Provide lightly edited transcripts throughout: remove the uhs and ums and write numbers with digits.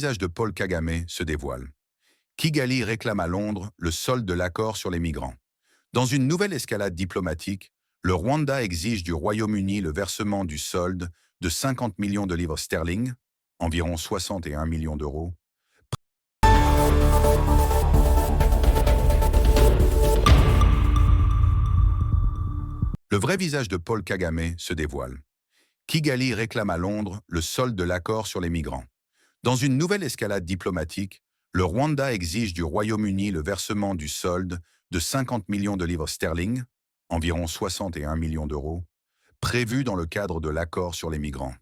Visage de Paul Kagame se dévoile. Kigali réclame à Londres le solde de l'accord sur les migrants. Dans une nouvelle escalade diplomatique, le Rwanda exige du Royaume-Uni le versement du solde de 50 millions de livres sterling, environ 61 millions d'euros. Le vrai visage de Paul Kagame se dévoile. Kigali réclame à Londres le solde de l'accord sur les migrants. Dans une nouvelle escalade diplomatique, le Rwanda exige du Royaume-Uni le versement du solde de 50 millions de livres sterling, environ 61 millions d'euros, prévu dans le cadre de l'accord sur les migrants.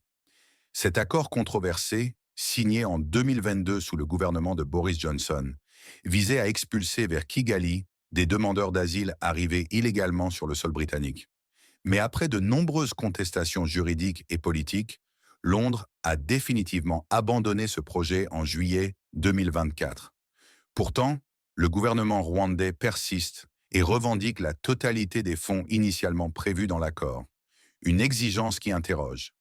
Cet accord controversé, signé en 2022 sous le gouvernement de Boris Johnson, visait à expulser vers Kigali des demandeurs d'asile arrivés illégalement sur le sol britannique. Mais après de nombreuses contestations juridiques et politiques, Londres a définitivement abandonné ce projet en juillet 2024. Pourtant, le gouvernement rwandais persiste et revendique la totalité des fonds initialement prévus dans l'accord. Une exigence qui interroge.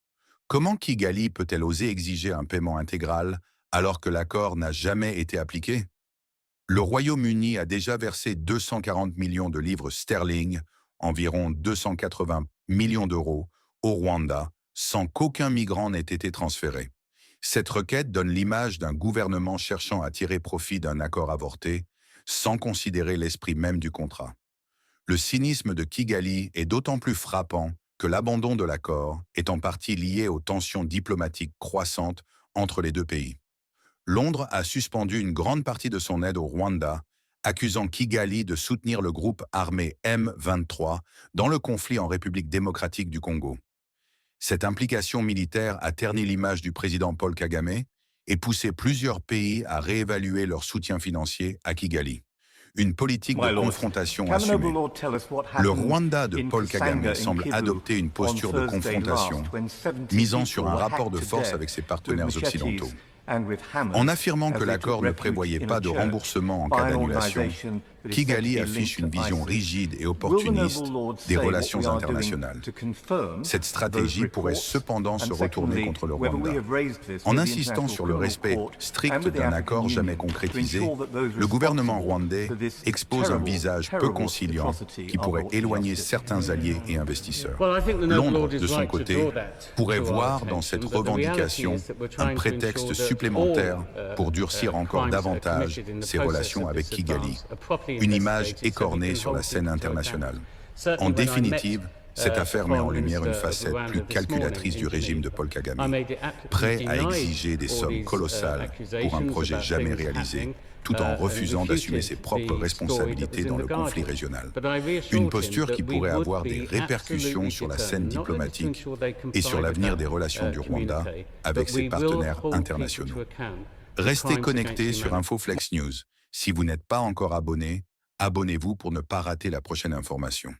Comment Kigali peut-elle oser exiger un paiement intégral alors que l'accord n'a jamais été appliqué? Le Royaume-Uni a déjà versé 240 millions de livres sterling, environ 280 millions d'euros, au Rwanda, sans qu'aucun migrant n'ait été transféré. Cette requête donne l'image d'un gouvernement cherchant à tirer profit d'un accord avorté, sans considérer l'esprit même du contrat. Le cynisme de Kigali est d'autant plus frappant que l'abandon de l'accord est en partie lié aux tensions diplomatiques croissantes entre les deux pays. Londres a suspendu une grande partie de son aide au Rwanda, accusant Kigali de soutenir le groupe armé M23 dans le conflit en République démocratique du Congo. Cette implication militaire a terni l'image du président Paul Kagame et poussé plusieurs pays à réévaluer leur soutien financier à Kigali. Une politique de confrontation assumée. Le Rwanda de Paul Kagame semble adopter une posture de confrontation, misant sur un rapport de force avec ses partenaires occidentaux. En affirmant que l'accord ne prévoyait pas de remboursement en cas d'annulation, Kigali affiche une vision rigide et opportuniste des relations internationales. Cette stratégie pourrait cependant se retourner contre le Rwanda. En insistant sur le respect strict d'un accord jamais concrétisé, le gouvernement rwandais expose un visage peu conciliant qui pourrait éloigner certains alliés et investisseurs. Londres, de son côté, pourrait voir dans cette revendication un prétexte supplémentaire pour durcir encore davantage ses relations avec Kigali. Une image écornée sur la scène internationale. En définitive, cette affaire met en lumière une facette plus calculatrice du régime de Paul Kagame, prêt à exiger des sommes colossales pour un projet jamais réalisé, tout en refusant d'assumer ses propres responsabilités dans le conflit régional. Une posture qui pourrait avoir des répercussions sur la scène diplomatique et sur l'avenir des relations du Rwanda avec ses partenaires internationaux. Restez connectés sur InfoFlex News. Si vous n'êtes pas encore abonné, abonnez-vous pour ne pas rater la prochaine information.